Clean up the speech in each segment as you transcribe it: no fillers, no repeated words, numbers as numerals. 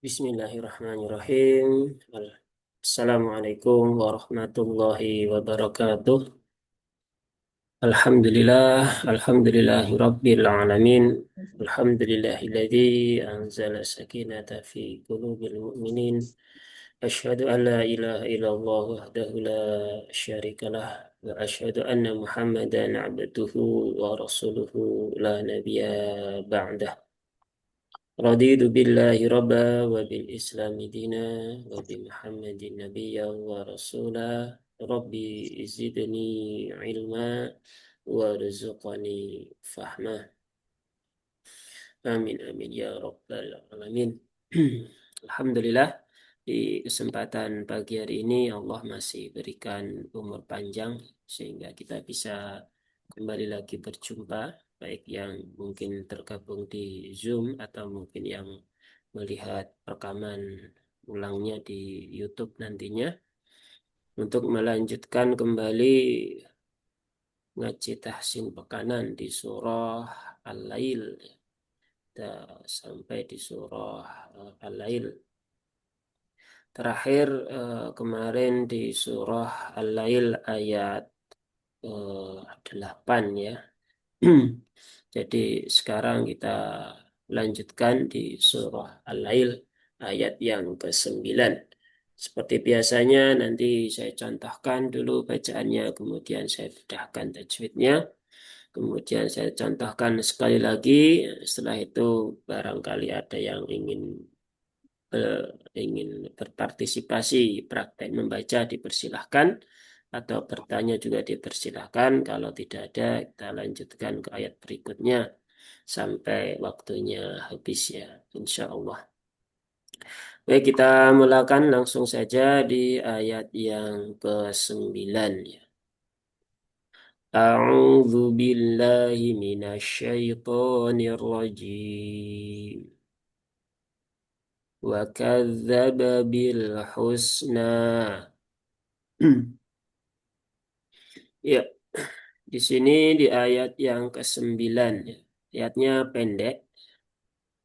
Bismillahirrahmanirrahim. Assalamualaikum warahmatullahi wabarakatuh. Alhamdulillahi rabbil alamin. Alhamdulillahilladzi anzala sakinata fi qulubil mu'minin. Asyhadu an la ilaha illallah wahdahu la syarikalah wa asyhadu anna Muhammadan abduhu wa rasuluhu la nabiyya ba'dah. رضيت بالله ربا وبالإسلام دينا وبمحمد نبيا ورسولا ربي زدني علما وارزقني فهما amin amin ya rabbal alamin. Alhamdulillah, di kesempatan pagi hari ini Allah masih berikan umur panjang sehingga kita bisa kembali lagi berjumpa, baik yang mungkin tergabung di Zoom atau mungkin yang melihat rekaman ulangnya di YouTube nantinya untuk melanjutkan kembali ngaji tahsin pekanan di surah Al-Lail. Kita sampai di surah Al-Lail. Terakhir kemarin di surah Al-Lail ayat 8 ya. Jadi sekarang kita lanjutkan di surah Al-Lail ayat yang ke-9. Seperti biasanya nanti saya contohkan dulu bacaannya, kemudian saya bedahkan tajwidnya, kemudian saya contohkan sekali lagi. Setelah itu barangkali ada yang eh, ingin berpartisipasi praktek membaca dipersilahkan atau bertanya juga dipersilahkan. Kalau tidak ada, kita lanjutkan ke ayat berikutnya sampai waktunya habis ya, insya Allah. Baik, kita mulakan langsung saja di ayat yang ke-9 ya. A'udzu billahi minasyaitonir rajim. Wa kadzdzaba bil husna. Ya, di sini di ayat yang ke-9 ya. Ayatnya pendek.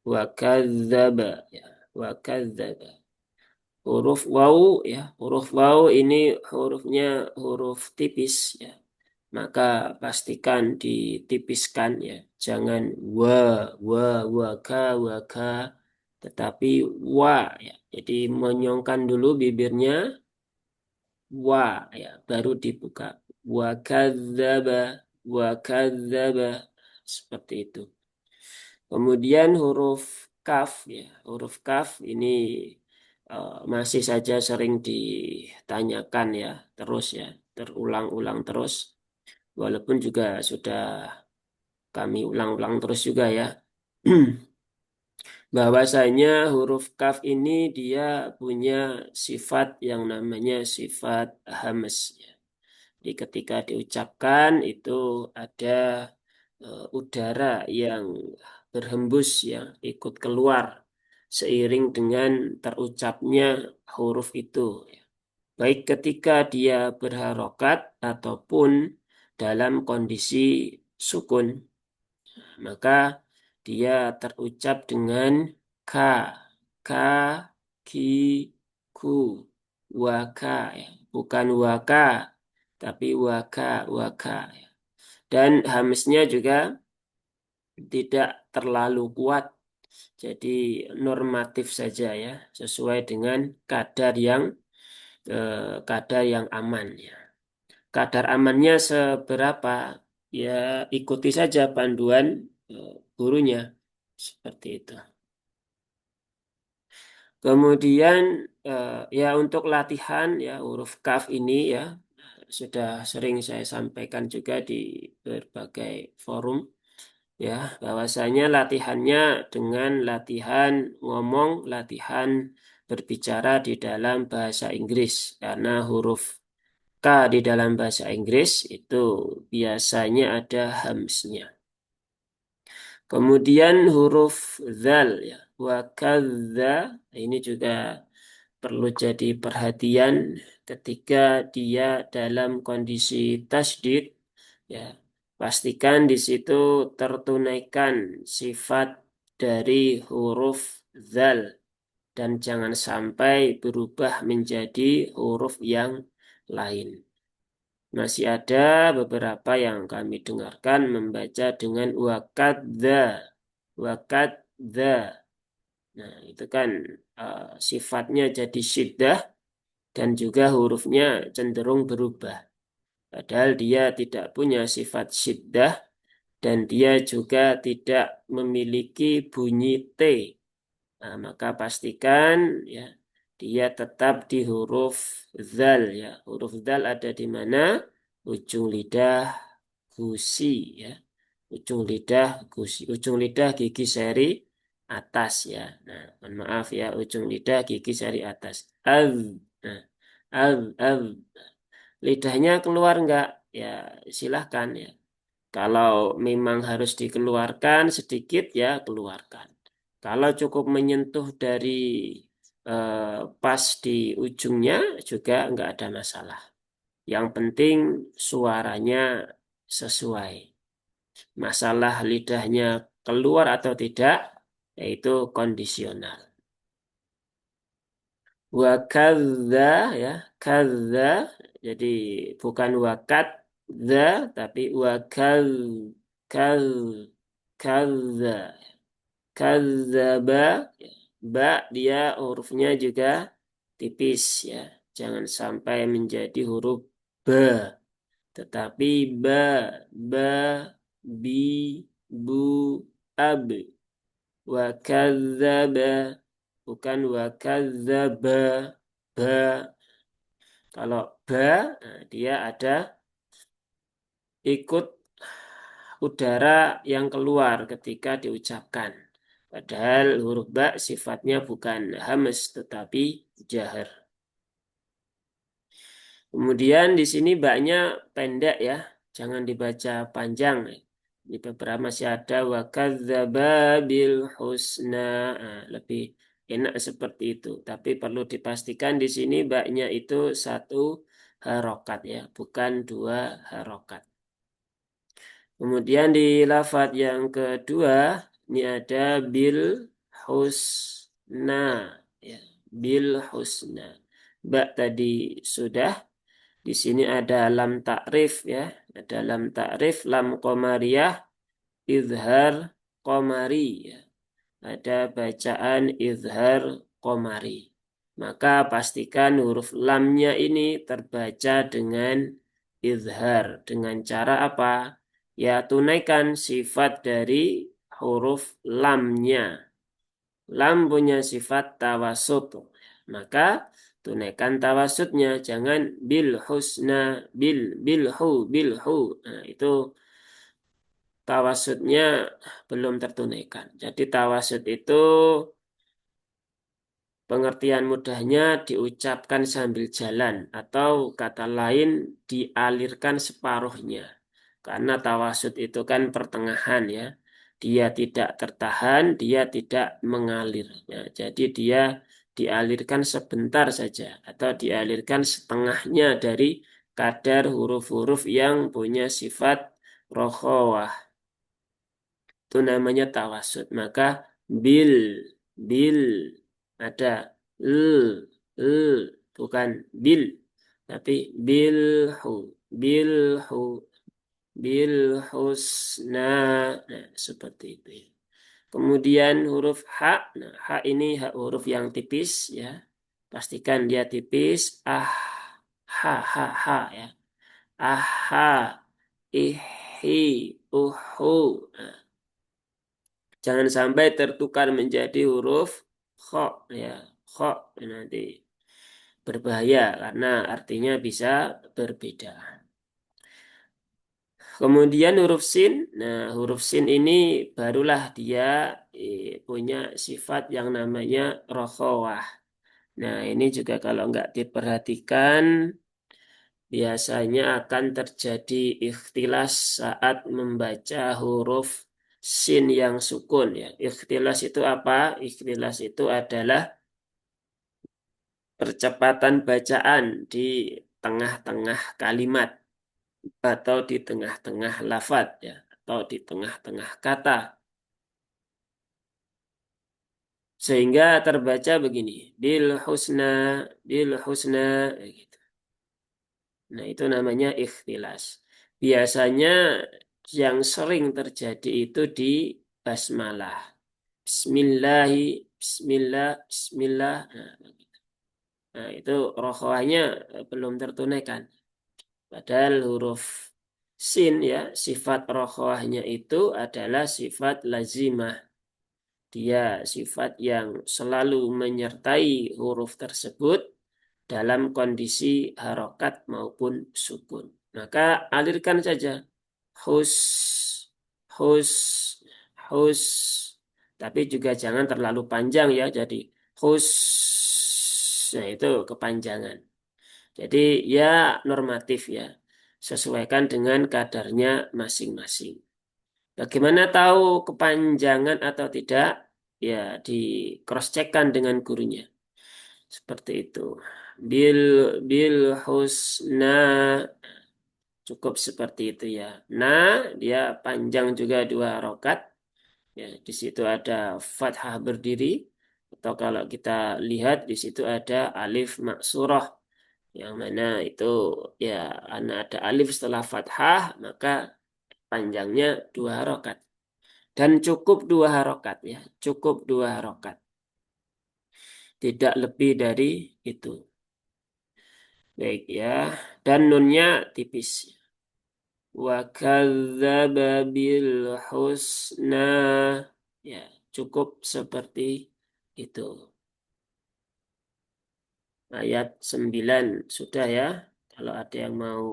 Wa kadzdzaba ya. Wa kadzdzaba. Huruf waw ya, huruf waw ini hurufnya huruf tipis ya. Maka pastikan ditipiskan ya. Jangan wa ka, tetapi wa ya. Jadi menyongkan dulu bibirnya wa ya, baru dibuka. Wa kadzdzaba seperti itu. Kemudian huruf kaf ya, huruf kaf ini masih saja sering ditanyakan ya, terus ya, terulang-ulang terus. Walaupun juga sudah kami ulang-ulang terus juga ya. Bahwasanya huruf kaf ini dia punya sifat yang namanya sifat hamas ya. Jadi ketika diucapkan itu ada udara yang berhembus yang ikut keluar seiring dengan terucapnya huruf itu. Baik ketika dia berharokat ataupun dalam kondisi sukun, maka dia terucap dengan ka, ka, ki, ku, waka, ya. Bukan waka, tapi waka. Ya. Dan hamisnya juga tidak terlalu kuat, jadi normatif saja ya, sesuai dengan kadar yang aman ya. Kadar amannya seberapa? Ya ikuti saja panduan gurunya seperti itu. Kemudian ya untuk latihan ya huruf kaf ini ya sudah sering saya sampaikan juga di berbagai forum ya, bahwasanya latihannya dengan latihan ngomong, latihan berbicara di dalam bahasa Inggris karena huruf K di dalam bahasa Inggris itu biasanya ada hamsnya. Kemudian huruf zal ya, wa kadza ini juga perlu jadi perhatian ketika dia dalam kondisi tasdid ya. Pastikan di situ tertunaikan sifat dari huruf zal dan jangan sampai berubah menjadi huruf yang lain. Masih ada beberapa yang kami dengarkan membaca dengan wakadza, wakadza. Nah, itu kan sifatnya jadi syiddah dan juga hurufnya cenderung berubah. Padahal dia tidak punya sifat syiddah dan dia juga tidak memiliki bunyi T. Nah, maka pastikan ya dia tetap di huruf zal ya. Huruf zal ada di mana? Ujung lidah gusi ya. Ujung lidah gusi, ujung lidah gigi seri atas ya. Nah, mohon maaf ya, ujung lidah gigi seri atas. Az. Nah, az. Lidahnya keluar enggak? Ya, silahkan ya. Kalau memang harus dikeluarkan sedikit ya keluarkan. Kalau cukup menyentuh dari pas di ujungnya juga enggak ada masalah. Yang penting suaranya sesuai. Masalah lidahnya keluar atau tidak, yaitu kondisional. Wakadza ya, kadza. Jadi bukan wakat za, tapi wakal kal kadza kadzaba. Ba dia hurufnya juga tipis ya. Jangan sampai menjadi huruf ba, tetapi ba, ba, bi, bu, ab. Wakadzaba bukan wakadzaba. Ba kalau ba dia ada ikut udara yang keluar ketika diucapkan. Padahal huruf ba sifatnya bukan hamas tetapi jahar. Kemudian di sini baknya pendek ya, jangan dibaca panjang. Di beberapa masih ada wa kadzdzaba bil husna. Nah, lebih enak seperti itu. Tapi perlu dipastikan di sini baknya itu satu harokat ya, bukan dua harokat. Kemudian di lafadz yang kedua ini ada bil husna ya, bil husna. Bak tadi sudah. Di sini ada lam takrif ya, ada lam takrif, lam qamariyah, izhar qamari ya. Ada bacaan izhar qamari. Maka pastikan huruf lamnya ini terbaca dengan izhar. Dengan cara apa? Ya tunaikan sifat dari huruf lamnya. Lam punya sifat tawasud. Maka tunaikan tawasudnya. Jangan bil husna, bilhu. Nah, itu tawasudnya belum tertunaikan. Jadi tawasud itu pengertian mudahnya diucapkan sambil jalan atau kata lain dialirkan separuhnya. Karena tawasud itu kan pertengahan ya. Dia tidak tertahan, dia tidak mengalir. Ya, jadi dia dialirkan sebentar saja atau dialirkan setengahnya dari kadar huruf-huruf yang punya sifat rokhawah. Itu namanya tawasud. Maka bil, bil, ada l, bukan bil, tapi bilhu, bilhu, bilhusna. Nah, seperti itu. Kemudian huruf H, nah, H ini huruf yang tipis ya. Pastikan dia tipis. Ah, ha ya. Aha, ihi, uhu. Nah, jangan sampai tertukar menjadi huruf kho ya. Kho nanti berbahaya karena artinya bisa berbeda. Kemudian huruf sin. Nah, huruf sin ini barulah dia punya sifat yang namanya rokhawah. Nah, ini juga kalau nggak diperhatikan biasanya akan terjadi ikhtilas saat membaca huruf sin yang sukun ya. Ikhtilas itu apa? Ikhtilas itu adalah percepatan bacaan di tengah-tengah kalimat atau di tengah-tengah lafadz ya atau di tengah-tengah kata. Sehingga terbaca begini, bil husna, gitu. Nah, itu namanya ikhtilas. Biasanya yang sering terjadi itu di basmalah. Bismillahi, bismillah, bismillah. Nah, itu rokohnya belum tertunaikan. Padahal huruf sin ya, sifat rokohnya itu adalah sifat lazimah. Dia sifat yang selalu menyertai huruf tersebut dalam kondisi harokat maupun sukun. Maka alirkan saja. Hus, hus, hus. Tapi juga jangan terlalu panjang ya. Jadi hus. Nah itu kepanjangan. Jadi ya normatif ya. Sesuaikan dengan kadarnya masing-masing. Bagaimana tahu kepanjangan atau tidak? Ya, di cross checkkan dengan gurunya. Seperti itu. Bil bil husna cukup seperti itu ya. Nah, dia panjang juga dua harokat. Ya, di situ ada fathah berdiri. Atau kalau kita lihat di situ ada alif maksurah. Yang mana itu ya, karena ada alif setelah fathah, maka panjangnya dua harokat. Dan cukup dua harokat ya, cukup dua harokat. Tidak lebih dari itu. Baik ya, dan nunnya tipis. Wa kadzdzaba bil husna. Ya, cukup seperti itu. Ayat 9 sudah ya. Kalau ada yang mau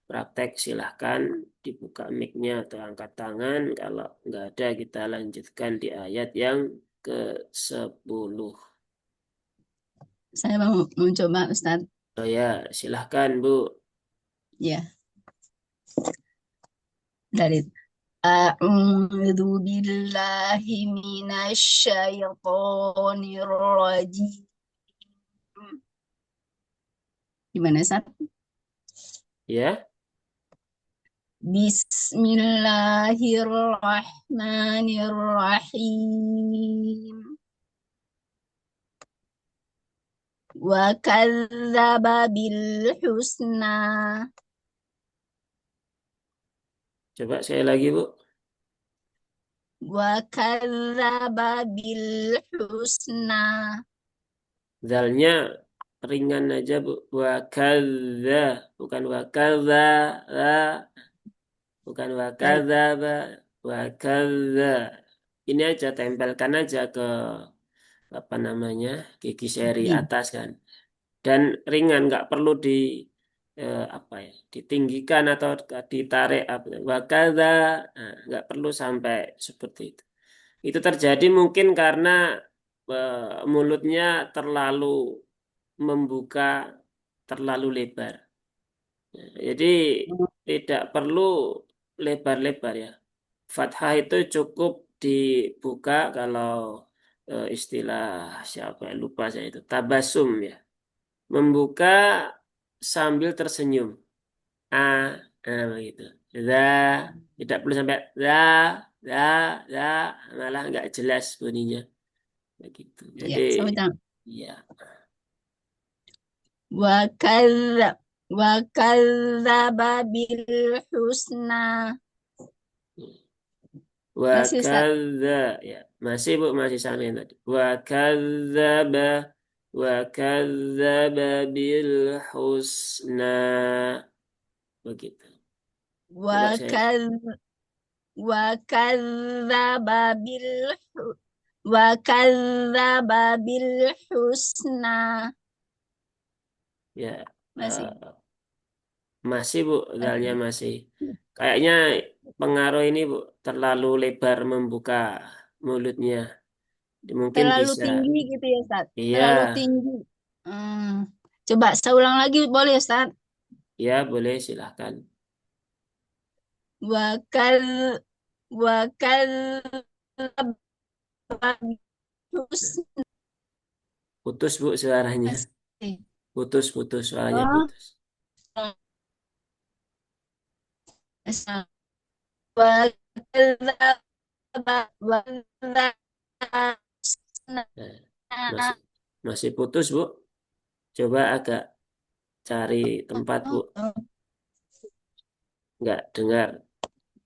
praktek silahkan dibuka mic-nya atau angkat tangan. Kalau nggak ada kita lanjutkan di ayat yang ke-10. Saya mau coba Ustadz. Oh ya, silahkan Bu. Ya, dari A'udzu billahi minasyaitonir rajim. Gimana, Ustadz? Ya, Bismillahirrahmanirrahim. Wa kadzdzaba bil husna. coba saya lagi Bu. Wa kadzdzaba bil husna. Zalnya ringan aja Bu. Wa kadza, bukan wa kadza, la, bukan wa Yang kadza, ba. Wa kadza. Ini aja tempelkan aja ke apa namanya gigi seri di atas kan. Dan ringan, nggak perlu di apa ya, ditinggikan atau ditarik apa. Wa kadza, nah, nggak perlu sampai seperti itu. Itu terjadi mungkin karena mulutnya terlalu membuka terlalu lebar. Jadi tidak perlu lebar-lebar ya. Fathah itu cukup dibuka kalau istilah siapa ya, lupa saya itu. Tabasum ya. Membuka sambil tersenyum. A, begitu. Za, tidak perlu sampai za, za, za, malah nggak jelas bunyinya. Begitu. Jadi ya, sama jangan. ya. Wa kadzdzab wa kadzdzaba bil husna. Wa Masih Ustaz. kadza ya masih Bu masih sama yang tadi kadzaba wa kadzaba bil husna begitu Wa coba saya kadz wa kadzdzaba bil hu- wa kadzdzaba bil husna. ya Masih. eh, masih Bu dalnya Masih. masih kayaknya pengaruh ini Bu terlalu lebar membuka mulutnya mungkin Terlalu bisa tinggi gitu ya, Ustaz. iya Terlalu tinggi. Hmm. Coba saya ulang lagi boleh, Ustaz? ya boleh silahkan Wa kadz wa kadzdzaba bil husna. putus Bu suaranya Masih. putus suaranya Oh, putus wa kadzdzaba wa kadzdzaba Nah, masih masih putus, Bu. Coba agak cari tempat, Bu. Nggak dengar.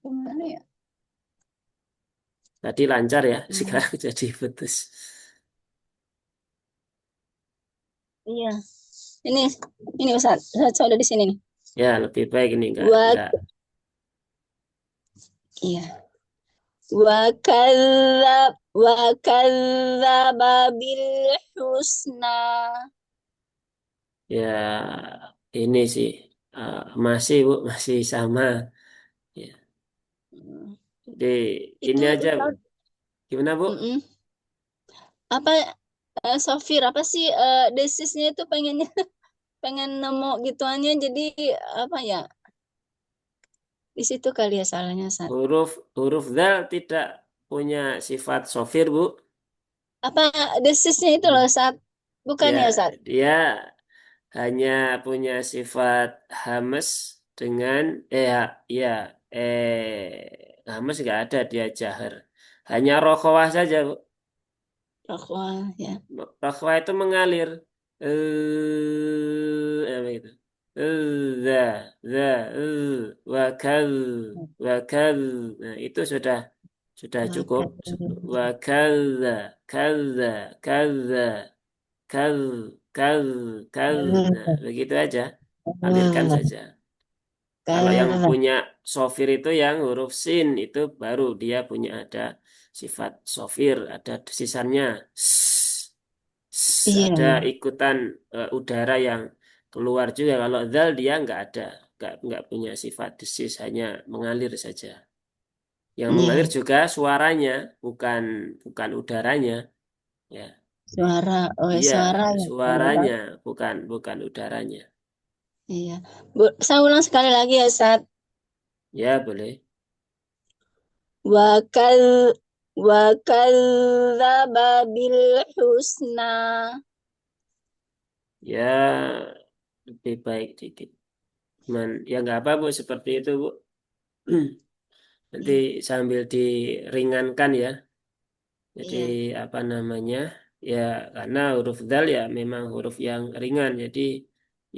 Gimana ya? Tadi lancar ya, Hmm, sekarang jadi putus. iya. Ini Ustaz. Ustaz ada di sini nih. Ya, lebih baik ini Wa nggak. iya. Wa kadzdzaba bil husna. Ya, ini sih masih Bu, masih sama. Ya, Hmm, jadi ini Itu aja Bu. Ustaz, Gimana Bu? mm-mm. Apa Sofir apa sih desisnya itu pengennya pengen nemu gituannya jadi apa ya? Di situ kali ya salahnya Ustaz. Huruf huruf dal tidak punya sifat sofir Bu. Apa desisnya itu loh Ustaz? Bukan Ya, ya Ustaz? dia hanya punya sifat hamas dengan ya ya hamas nggak ada dia jahar. Hanya rokhawah saja Bu. Rohwa ya. Rokhawah itu mengalir. Apa itu? Za, za, wakal, wakal. Nah, itu sudah cukup. Wakal, kaza, kaza, kal, kal, kal. Nah, begitu aja. Alirkan saja. Kalau yang punya sofir itu yang huruf sin itu baru dia punya ada sifat sofir, ada desisannya. Iya, Ada ikutan udara yang keluar juga. Kalau zal dia nggak ada, nggak punya sifat desis, hanya mengalir saja. Yang mengalir iya. juga suaranya, bukan bukan udaranya, ya. Suara, oh Iya, suara ya. suaranya, bukan bukan udaranya. Iya. Saya ulang sekali lagi ya, Ustaz. Ya boleh. Wakal wakadzdzaba bil husna. Ya lebih baik dikit. Cuman ya nggak apa Bu, seperti itu Bu. Nanti Iya, sambil diringankan ya. Jadi iya, apa namanya? Ya karena huruf dal ya memang huruf yang ringan. Jadi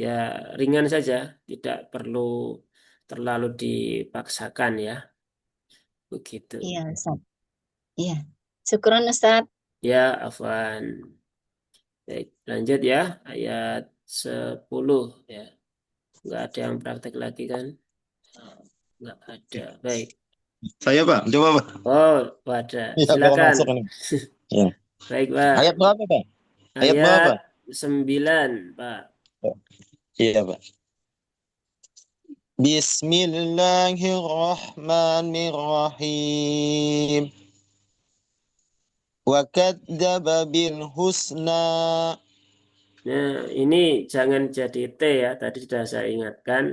ya ringan saja, tidak perlu terlalu dipaksakan ya. iya, Begitu. Ustaz. Iya. Syukron, Ustaz. Ya, Afwan. Baik, lanjut ya. Ayat 10 ya. Nggak ada yang praktek lagi kan? Nggak ada. Baik. Saya Pak, coba Pak. Oh, ada. Ya, baru Silakan. masuk ini. Ya. Baik, Ayat Pak. berapa Pak? Ayat Ayat berapa? 9 Pak. Oh, iya Pak. Bismillahirrahmanirrahim. Wa kadzdzaba bil husna. Nah, ini jangan jadi T ya. Tadi sudah saya ingatkan.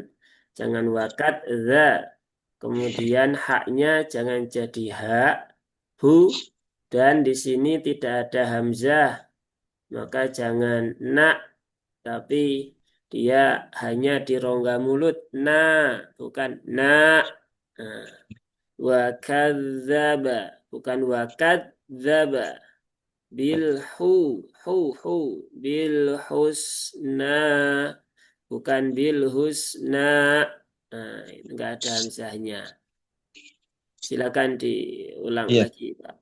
Jangan wakat the. Kemudian haknya jangan jadi hak, hu. Dan di sini tidak ada hamzah. Maka jangan nak. Tapi dia hanya di rongga mulut. Nah, bukan nak. Nah, wakadzaba. Bukan wakadzaba. Bilhu, hu, bil husna, bukan bil husna. Nah, itu enggak ada hamzahnya. Silakan diulang Iya. lagi, Pak.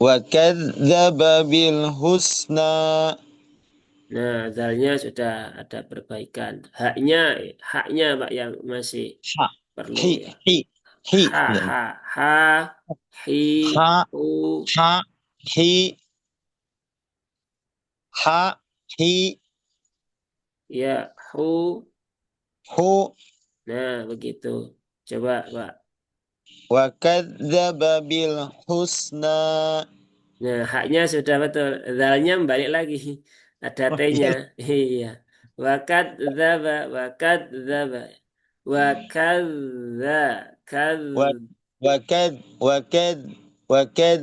Wa kadzdzaba bil husna. Nah, zalnya sudah ada perbaikan. Haknya, haknya, Pak, yang masih Ha. perlu Hi, ya. hi, hi. Ha, Ya. ha, ha, hi, Ha, hu, ha, hi, ha, hi, ya, hu. hu. Nah, begitu. Coba, Pak. Wa kadzdzaba bil husna. Nah, haknya sudah betul. Zalnya balik lagi. Ada Oh, T-nya. iya. Iya. Wakat zaba, wakat zaba. Wakad za, kad. Wa wa kad wa kad wa kad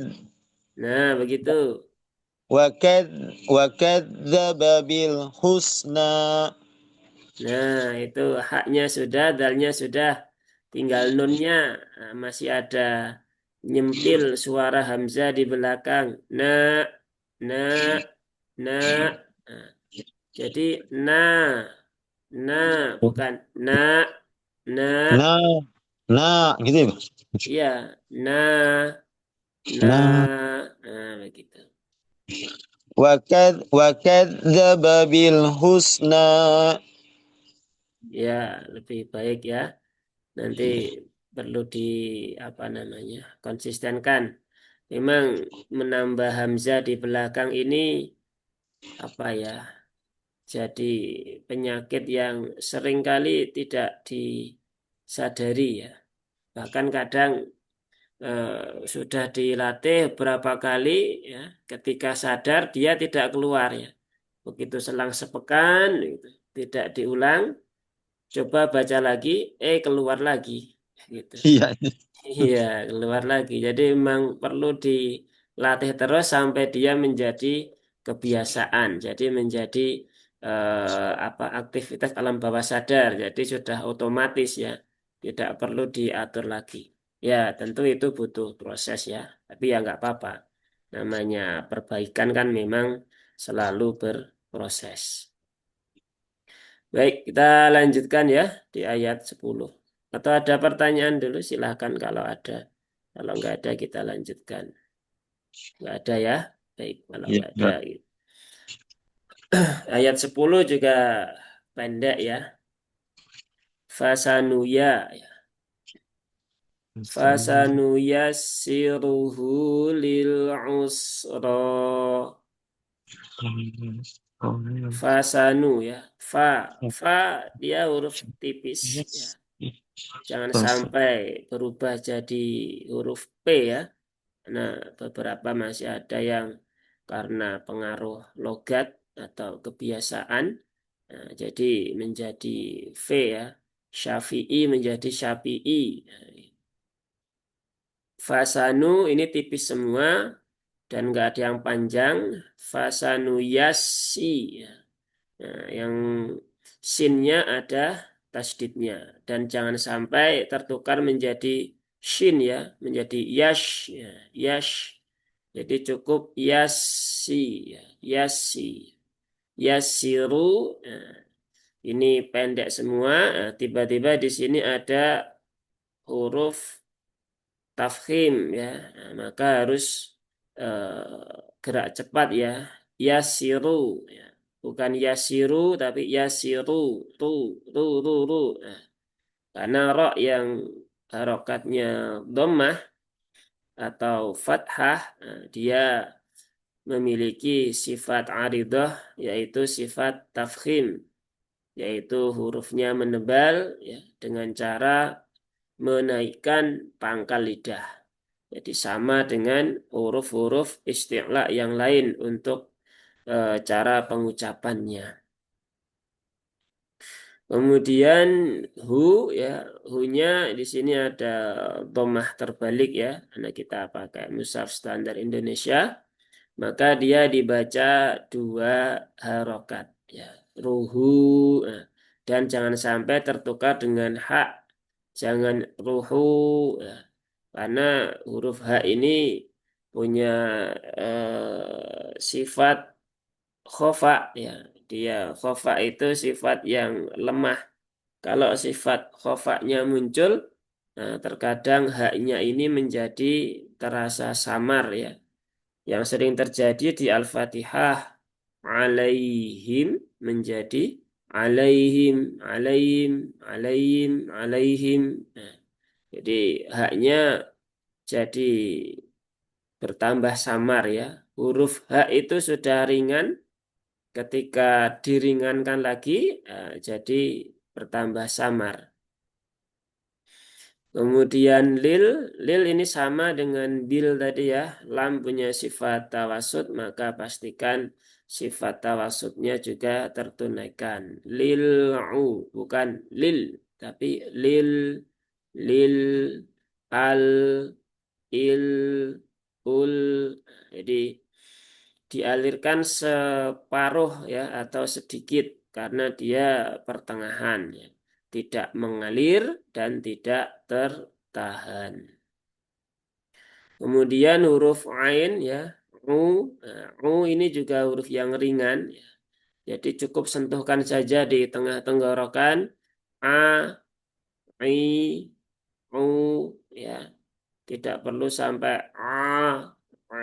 Nah, begitu. wa kad wa kadzdzaba bil husna. Nah, itu haknya sudah, dalnya sudah. Tinggal nunnya. Nah, masih ada nyempil suara hamzah di belakang. Nah, na, na. Nah, jadi na, na, bukan na, na, Nah, nah, gitu ya. iya, na, na, Nah, begitu. wakadzdzaba bil husna. Ya, lebih baik ya. Nanti perlu di apa namanya konsistenkan. Memang menambah hamzah di belakang ini apa ya? Jadi penyakit yang seringkali tidak disadari ya. Bahkan kadang sudah dilatih berapa kali ya, ketika sadar dia tidak keluar ya. Begitu selang sepekan gitu, tidak diulang, coba baca lagi, keluar lagi gitu. Iya. Iya, keluar lagi. Jadi memang perlu dilatih terus sampai dia menjadi kebiasaan. Jadi menjadi apa aktivitas alam bawah sadar. Jadi sudah otomatis ya, tidak perlu diatur lagi. Ya, tentu itu butuh proses ya. Tapi ya nggak apa-apa. Namanya perbaikan kan memang selalu berproses. Baik, kita lanjutkan ya di ayat 10. Atau ada pertanyaan dulu, silahkan kalau ada. Kalau nggak ada, kita lanjutkan. Nggak ada ya? Baik, kalau Iya, nggak ada. Kak. Ayat 10 juga pendek ya. Fasanuya. Fasanuya siruhu lil usra. Fasanu ya. Fa dia huruf tipis ya. Jangan sampai berubah jadi huruf P ya. Nah, beberapa masih ada yang karena pengaruh logat atau kebiasaan, nah, jadi menjadi V ya. Syafi'i menjadi Syafi'i. Fasanu ini tipis semua dan nggak ada yang panjang. Fasanu yasi. Ya. Nah, yang sinnya ada tasdidnya dan jangan sampai tertukar menjadi shin ya, menjadi yash ya, yash. Jadi cukup yasi ya, yasi, yasiru. Nah, ini pendek semua. Nah, tiba-tiba di sini ada huruf tafkhim ya. Nah, maka harus gerak cepat ya. Yasiru ya. Bukan yasiru tapi yasiru ru ru. Nah, karena ro yang harokatnya dhammah atau fathah, nah, dia memiliki sifat aridah yaitu sifat tafkhim, yaitu hurufnya menebal ya, dengan cara menaikkan pangkal lidah. Jadi sama dengan huruf-huruf isti'la yang lain untuk cara pengucapannya. Kemudian hu ya, hu-nya di sini ada dhammah terbalik ya, karena kita pakai mushaf standar Indonesia, maka dia dibaca dua harokat ya, ruhu. Nah, dan jangan sampai tertukar dengan hak, jangan ruhu ya. Karena huruf H ini punya sifat khofa ya. Dia khofa itu sifat yang lemah. Kalau sifat khofanya muncul, nah, terkadang haknya ini menjadi terasa samar ya. Yang sering terjadi di Al-Fatihah alaihim menjadi alaihim, alaihim, alaihim, alaihim. Nah, jadi haknya jadi bertambah samar ya. Huruf H itu sudah ringan, ketika diringankan lagi jadi bertambah samar. Kemudian lil ini sama dengan bil tadi ya. Lam punya sifat tawasud, maka pastikan sifat tawasudnya juga tertunaikan. Bukan lil, tapi lil, al, il, ul. Jadi dialirkan separuh ya atau sedikit karena dia pertengahan ya. Tidak mengalir dan tidak tertahan. Kemudian huruf ain ya. U. Nah, U ini juga huruf yang ringan. Ya. Jadi cukup sentuhkan saja di tengah tenggorokan. A, I, U. Ya. Tidak perlu sampai A,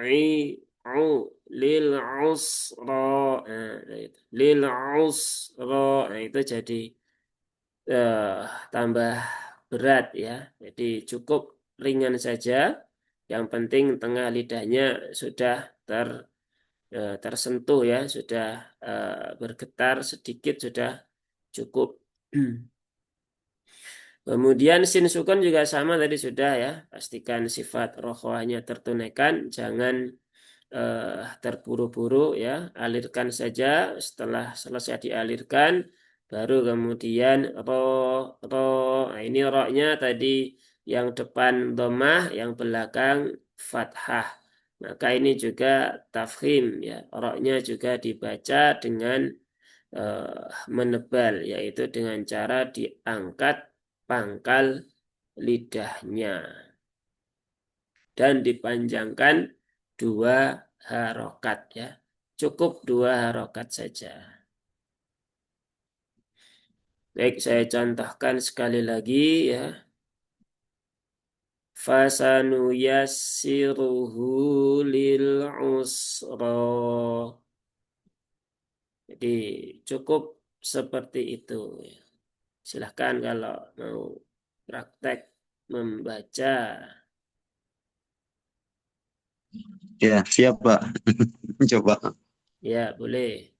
I, U. Lil usra. Nah, itu. Lil usra. Nah, itu jadi eh, tambah berat ya. Jadi cukup ringan saja. Yang penting tengah lidahnya sudah tersentuh ya, sudah bergetar sedikit sudah cukup. Kemudian sin sukun juga sama tadi sudah ya. Pastikan sifat rokhawahnya tertunaikan, jangan terburu-buru ya. Alirkan saja. Setelah selesai dialirkan, baru kemudian ro. Nah, ini ro-nya tadi yang depan domah, yang belakang fathah. Maka ini juga tafkhim ya. Ro-nya juga dibaca dengan menebal, yaitu dengan cara diangkat pangkal lidahnya dan dipanjangkan 2 harokat ya. Cukup 2 harokat saja. Baik, saya contohkan sekali lagi ya. Fasanuyassiruhu lil usra. Jadi cukup seperti itu ya. Silahkan kalau mau praktek membaca. Ya, siap, Pak. Coba. Ya, boleh.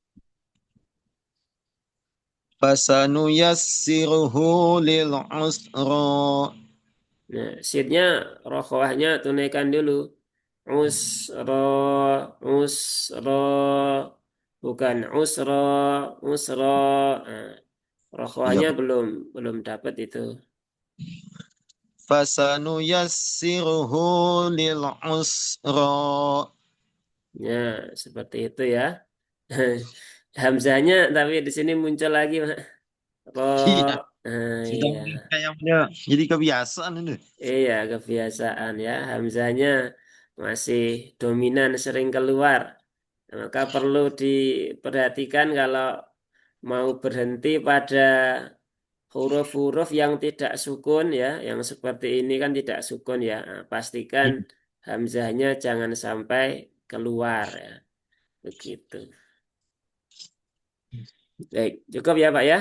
Fasanuyassiruhu lil usra. Nah, sidnya rokhwahnya tunaikan dulu. Usro, usro, bukan usro, usro. Nah, rokhwahnya Siap. belum dapat itu. Fasanuyassiruhu lil usra. Ya, seperti itu ya. Hamzahnya tapi di sini muncul lagi, Pak. Ro, Iya, sudah iya. kayaknya jadi kebiasaan ini. Iya, kebiasaan ya. Hamzahnya masih dominan sering keluar. Maka perlu diperhatikan kalau mau berhenti pada huruf-huruf yang tidak sukun ya, yang seperti ini kan tidak sukun ya. Nah, pastikan hamzahnya jangan sampai keluar ya. Begitu. Baik, cukup ya Pak ya.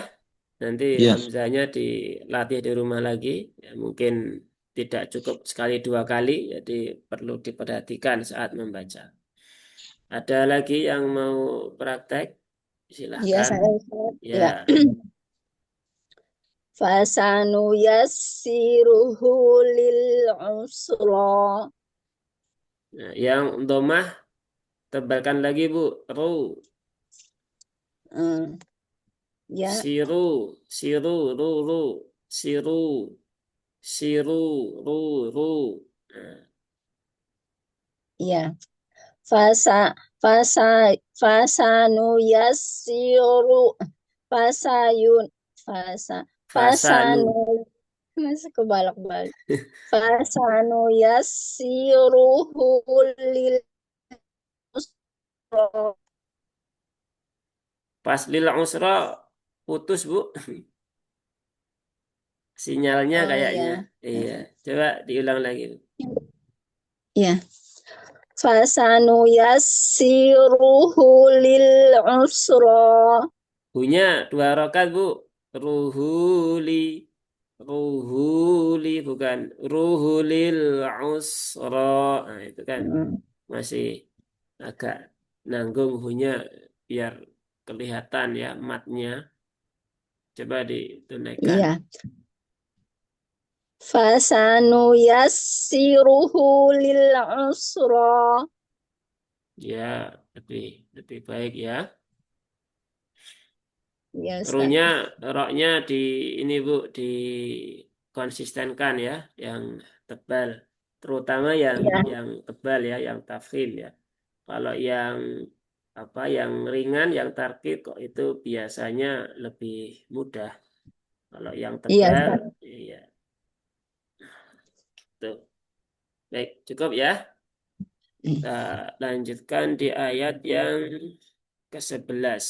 Nanti Ya. hamzahnya dilatih di rumah lagi. Ya, mungkin tidak cukup sekali 2 kali, jadi perlu diperhatikan saat membaca. Ada lagi yang mau praktek? Iya, Silahkan. saya Ya, ya. Fasanuyassiruhu lil usra. nah, yang domah tebalkan lagi Bu. Ru, Hmm, ya, siru, siru, ru, siru, siru, ru. Nah, ya. Fasa fasa fasanuyassiru fasayun fasa fasanu fasanu. masih kebalak-balik. Fasanuyassiruhu lil usra. Pas lil usra putus Bu. Sinyalnya Oh kayaknya. ya. Iya, coba diulang lagi. Ya. Fasanuyassiruhu lil usra. Hunya 2 harokat Bu. Ruhuli. Ruhuli bukan. Ruhulil usra. Nah, itu kan Hmm, masih agak nanggung hunya biar kelihatan ya matnya. Coba ditunaikan. Iya. Fasanuyassiruhu lil usra. Ya, lebih lebih baik ya. Ya, Ustaz. Runya, roknya di ini Bu, di konsistenkan ya, yang tebal. Terutama yang Ya, yang tebal ya, yang tafkhim ya. Kalau yang apa, yang ringan, yang tarkik kok itu biasanya lebih mudah. Kalau yang iya, tebal, Ustaz. iya, tuh. Baik, cukup ya. Kita lanjutkan di ayat yang ke-11.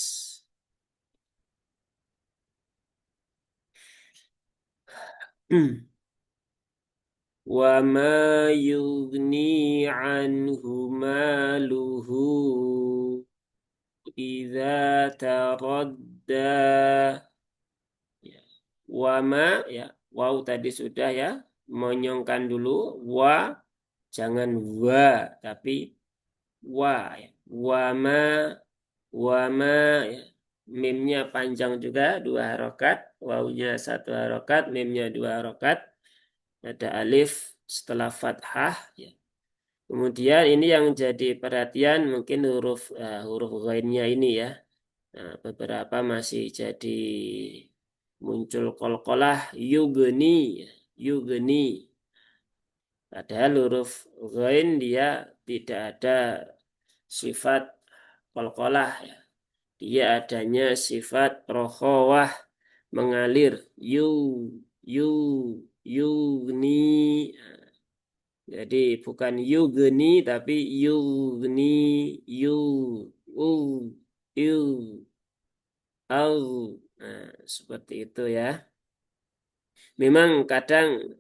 Wa ma yughni anhu maluhu idza taradda. Ya. Wa ma, ya, waw tadi sudah ya, monyongkan dulu. Wa, jangan wa, tapi wa, ya. Wa ma, ya. Mimnya panjang juga, 2 harokat. Wawunya 1 harokat, mimnya 2 harokat. Ada alif setelah fathah. Ya. Kemudian ini yang jadi perhatian mungkin huruf ghainnya ini ya. Nah, beberapa masih jadi muncul qalqalah yugni, ya. Yugni. Padahal huruf ghain dia tidak ada sifat qalqalah ya. Dia adanya sifat rokhawah, mengalir. Yu, yugni. Jadi bukan yugni tapi yugni, yu, u, yu, au. Nah, seperti itu ya. Memang kadang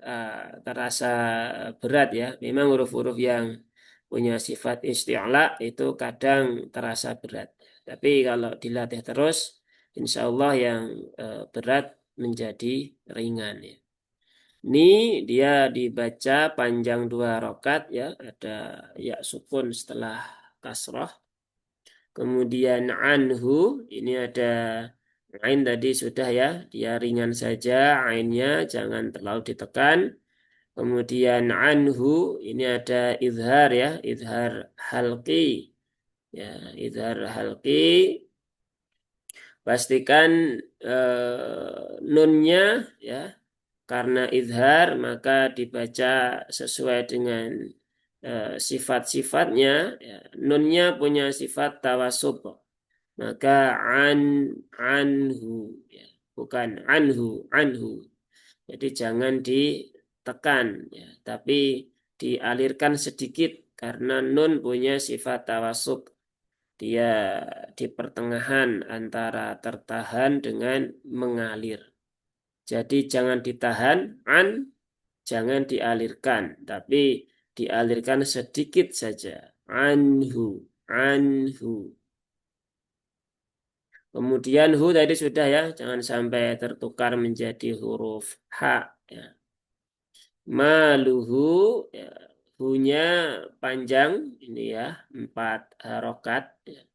terasa berat ya. Memang huruf-huruf yang punya sifat isti'la itu kadang terasa berat. Tapi kalau dilatih terus, insya Allah yang berat menjadi ringan ya. Ini dia dibaca panjang 2 rokat ya. Ada ya sukun setelah kasroh. Kemudian anhu ini ada ain tadi sudah ya. Dia ringan saja ainnya jangan terlalu ditekan. Kemudian anhu ini ada izhar ya. Izhar halqi. Ya, izhar halqi. Pastikan nunnya ya. Karena izhar maka dibaca sesuai dengan sifat-sifatnya. Ya. Nunnya punya sifat tawasub. Maka anhu. Ya. Bukan anhu. Jadi jangan ditekan. Ya. Tapi dialirkan sedikit. Karena nun punya sifat tawasub. Dia di pertengahan antara tertahan dengan mengalir. Jadi jangan ditahan, jangan dialirkan, tapi dialirkan sedikit saja. Anhu. Kemudian hu tadi sudah ya, jangan sampai tertukar menjadi huruf H. Ya. Maluhu, ya. Hunya panjang, ini ya, 4 harokat. Ya.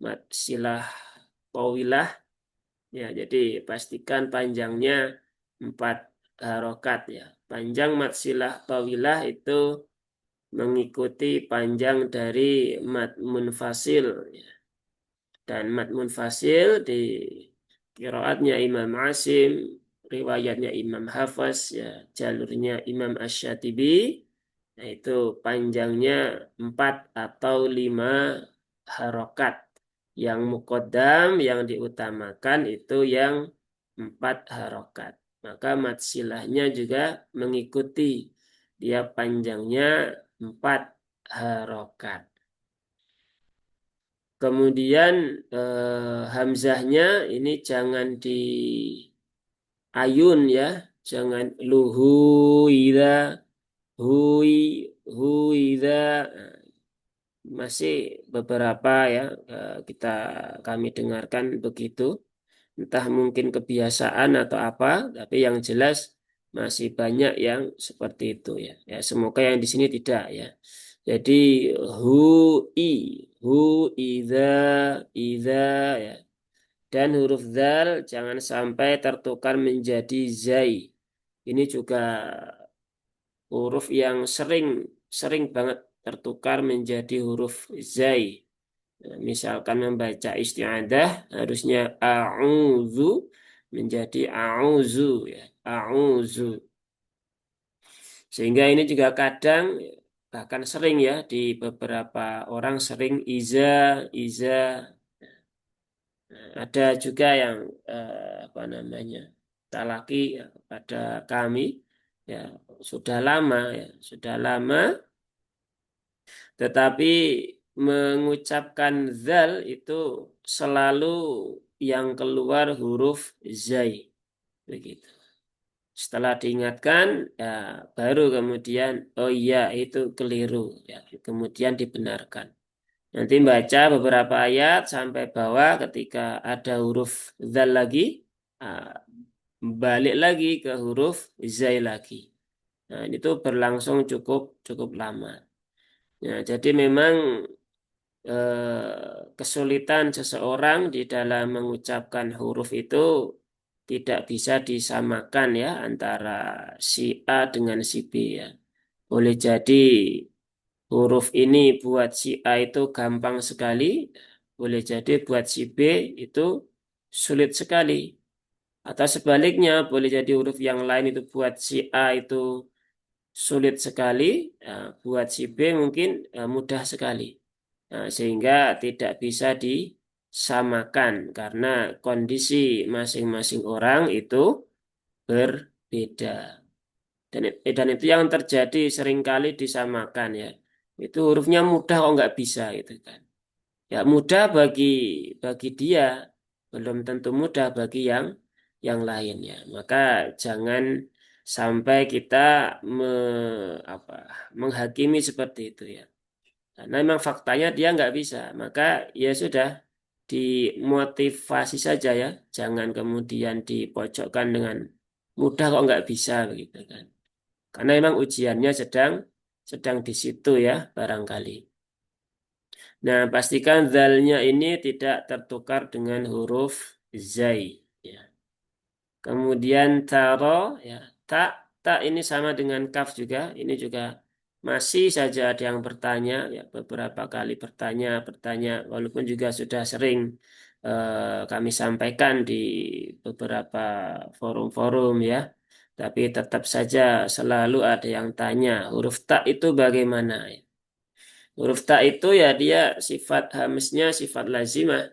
Mat silah tawilah. Ya, jadi pastikan panjangnya 4 harokat ya. Panjang mat silah tawilah itu mengikuti panjang dari mat munfasil ya. Dan mat munfasil di qiraatnya Imam Asim, riwayatnya Imam Hafaz ya, jalurnya Imam Asy-Syatibi, yaitu panjangnya 4 atau 5 harokat. Yang muqaddam yang diutamakan itu yang 4 harokat. Maka mat silahnya juga mengikuti dia panjangnya 4 harokat. Kemudian hamzahnya ini jangan di ayun ya, jangan luhuida, hui, huida. Masih beberapa ya kami dengarkan begitu. Entah mungkin kebiasaan atau apa, tapi yang jelas masih banyak yang seperti itu ya. Ya semoga yang di sini tidak ya. Jadi hu hu idza idza ya. Dan huruf zal jangan sampai tertukar menjadi zai. Ini juga huruf yang sering sering banget tertukar menjadi huruf zai. Nah, misalkan membaca isti'adah harusnya a'udzu menjadi a'udzu ya, a'udzu. Sehingga ini juga kadang bahkan sering ya di beberapa orang sering iza. Nah, ada juga yang apa namanya talaki ya, pada kami ya sudah lama Tetapi mengucapkan zal itu selalu yang keluar huruf zai. Begitu. Setelah diingatkan, ya baru kemudian, oh iya itu keliru. Ya, kemudian dibenarkan. Nanti baca beberapa ayat sampai bawah ketika ada huruf zal lagi, ah, balik lagi ke huruf zai lagi. Nah, itu berlangsung cukup cukup lama. Ya, jadi memang kesulitan seseorang di dalam mengucapkan huruf itu tidak bisa disamakan ya antara si A dengan si B ya. Boleh jadi huruf ini buat si A itu gampang sekali, boleh jadi buat si B itu sulit sekali. Atau sebaliknya, boleh jadi huruf yang lain itu buat si A itu sulit sekali, buat si B mungkin mudah sekali. Nah, sehingga tidak bisa disamakan karena kondisi masing-masing orang itu berbeda. Dan itu yang terjadi seringkali disamakan ya. Itu hurufnya mudah kok nggak bisa gitu kan. Ya mudah bagi dia, belum tentu mudah bagi yang lain ya. Maka jangan sampai kita me, apa, menghakimi seperti itu ya. Karena memang faktanya dia nggak bisa. Maka ya sudah dimotivasi saja ya. Jangan kemudian dipojokkan dengan mudah kok nggak bisa begitu kan. Karena memang ujiannya sedang sedang di situ ya barangkali. Nah, pastikan zalnya ini tidak tertukar dengan huruf zai. Ya. Kemudian taro, ya, tak, tak ini sama dengan kaf juga. Ini juga masih saja ada yang bertanya, ya, beberapa kali bertanya, walaupun juga sudah sering kami sampaikan di beberapa forum-forum ya. Tapi tetap saja selalu ada yang tanya, huruf tak itu bagaimana? Huruf ta itu ya dia sifat hamisnya sifat lazimah.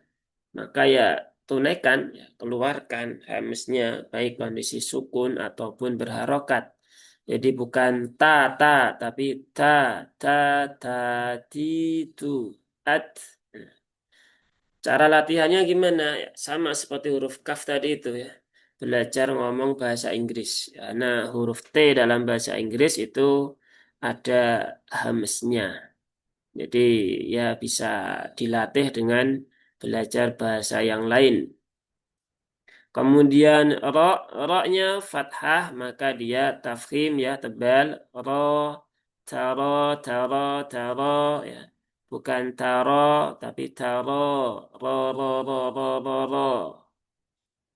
Maka ya tunaikan, ya, keluarkan hamisnya baik kondisi sukun ataupun berharokat. Jadi bukan ta, tapi ta, ta, ta, ti, tu, at. Cara latihannya gimana? Ya, sama seperti huruf kaf tadi itu ya. Belajar ngomong bahasa Inggris. Karena huruf T dalam bahasa Inggris itu ada hamsnya. Jadi ya bisa dilatih dengan belajar bahasa yang lain. Kemudian ro-nya fathah maka dia tafkhim ya tebal. Ro, taro, taro, taro ya. Bukan taro tapi taro. Ro, ro, ro, ro, ro, ro.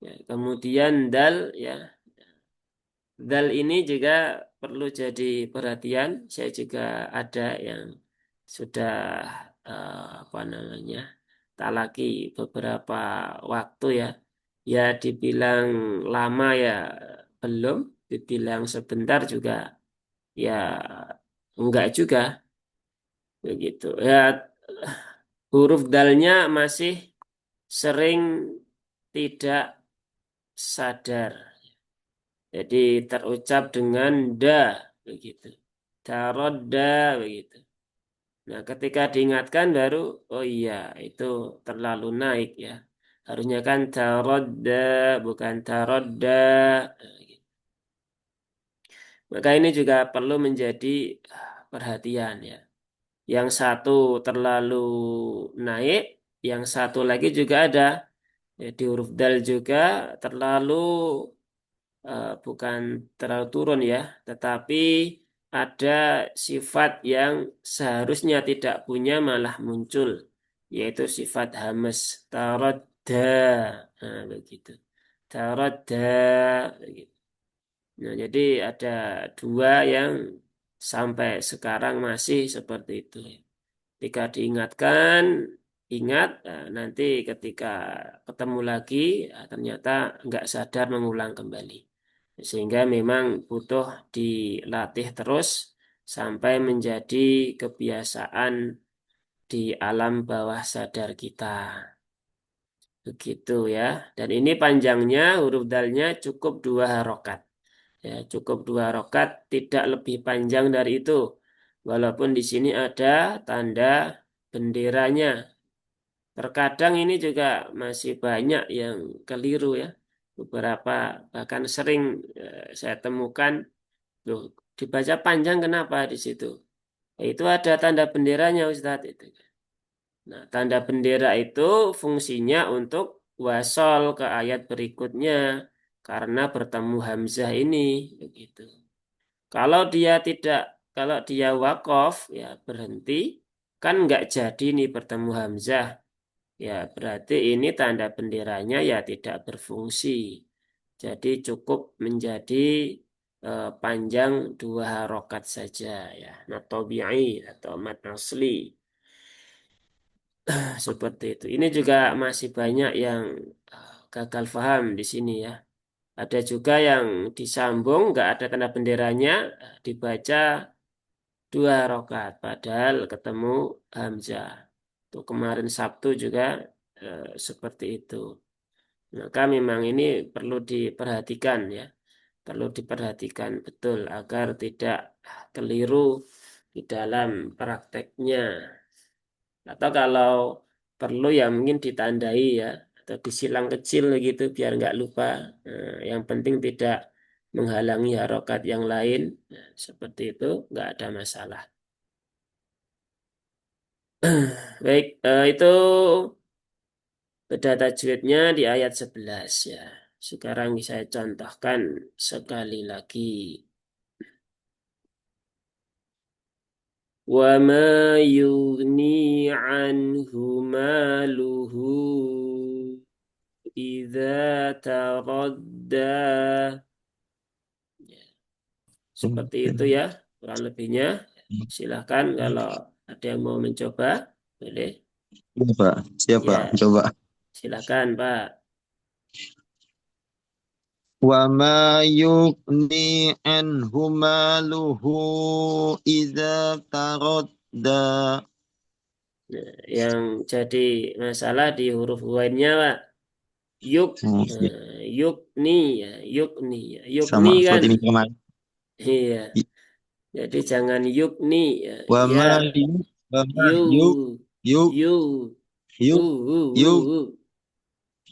Ya, kemudian dal ya. Dal ini juga perlu jadi perhatian. Saya juga ada yang sudah apa namanya talaki beberapa waktu ya. Ya dibilang lama ya belum, dibilang sebentar juga ya enggak juga begitu. Ya huruf dalnya masih sering tidak sadar. Jadi terucap dengan da begitu. Tarodda begitu. Nah, ketika diingatkan baru, oh iya, itu terlalu naik ya. Harusnya kan tarodda, bukan tarodda. Nah, gitu. Maka ini juga perlu menjadi perhatian ya. Yang satu terlalu naik, yang satu lagi juga ada. Di huruf dal juga terlalu bukan terlalu turun ya, tetapi ada sifat yang seharusnya tidak punya malah muncul, yaitu sifat hamas taradda. Nah, begitu. Taradda begitu. Nah, jadi ada dua yang sampai sekarang masih seperti itu. Ketika diingatkan, ingat, nanti ketika ketemu lagi, ternyata nggak sadar mengulang kembali. Sehingga memang butuh dilatih terus sampai menjadi kebiasaan di alam bawah sadar kita. Begitu ya. Dan ini panjangnya huruf dalnya cukup 2 harokat. Ya, cukup 2 harokat, tidak lebih panjang dari itu. Walaupun di sini ada tanda benderanya. Terkadang ini juga masih banyak yang keliru ya. Beberapa bahkan sering saya temukan, loh, dibaca panjang kenapa di situ? Itu ada tanda benderanya Ustadz itu. Nah, tanda bendera itu fungsinya untuk wasol ke ayat berikutnya karena bertemu hamzah ini begitu. Kalau dia tidak, kalau dia wakof ya berhenti, kan nggak jadi nih bertemu hamzah. Ya berarti ini tanda benderanya ya tidak berfungsi. Jadi cukup menjadi panjang 2 harokat saja ya. Nah, tabi'i atau mad asli. Seperti itu. Ini juga masih banyak yang gagal paham di sini ya. Ada juga yang disambung, nggak ada tanda benderanya, dibaca 2 rakaat, padahal ketemu hamzah. Tuh kemarin Sabtu juga seperti itu. Maka memang ini perlu diperhatikan ya, perlu diperhatikan betul agar tidak keliru di dalam prakteknya. Atau kalau perlu ya mungkin ditandai ya atau disilang kecil gitu biar nggak lupa. Yang penting tidak menghalangi harokat yang lain. Nah, seperti itu nggak ada masalah. Baik, itu beda tajwidnya di ayat 11 ya. Sekarang saya contohkan sekali lagi. وَمَا يُغْنِي عَنْهُ مَالُهُ إِذَا تَرَدَّى. Seperti itu ya, kurang lebihnya. Silahkan kalau ada yang mau mencoba, boleh. Iya, Pak. Siap, Pak. Ya, Coba. silahkan Pak. Wa ma yughni anhu maluhu idza taradda. Nah, yang jadi masalah di huruf wainnya Pak. Yuk, Iya. yukni ya, yukni ya. Yukni Sama kan, seperti minggu kemarin. iya. Jadi jangan yukni ya, Wa ya, ma yu wa ma you, yu yu you, yu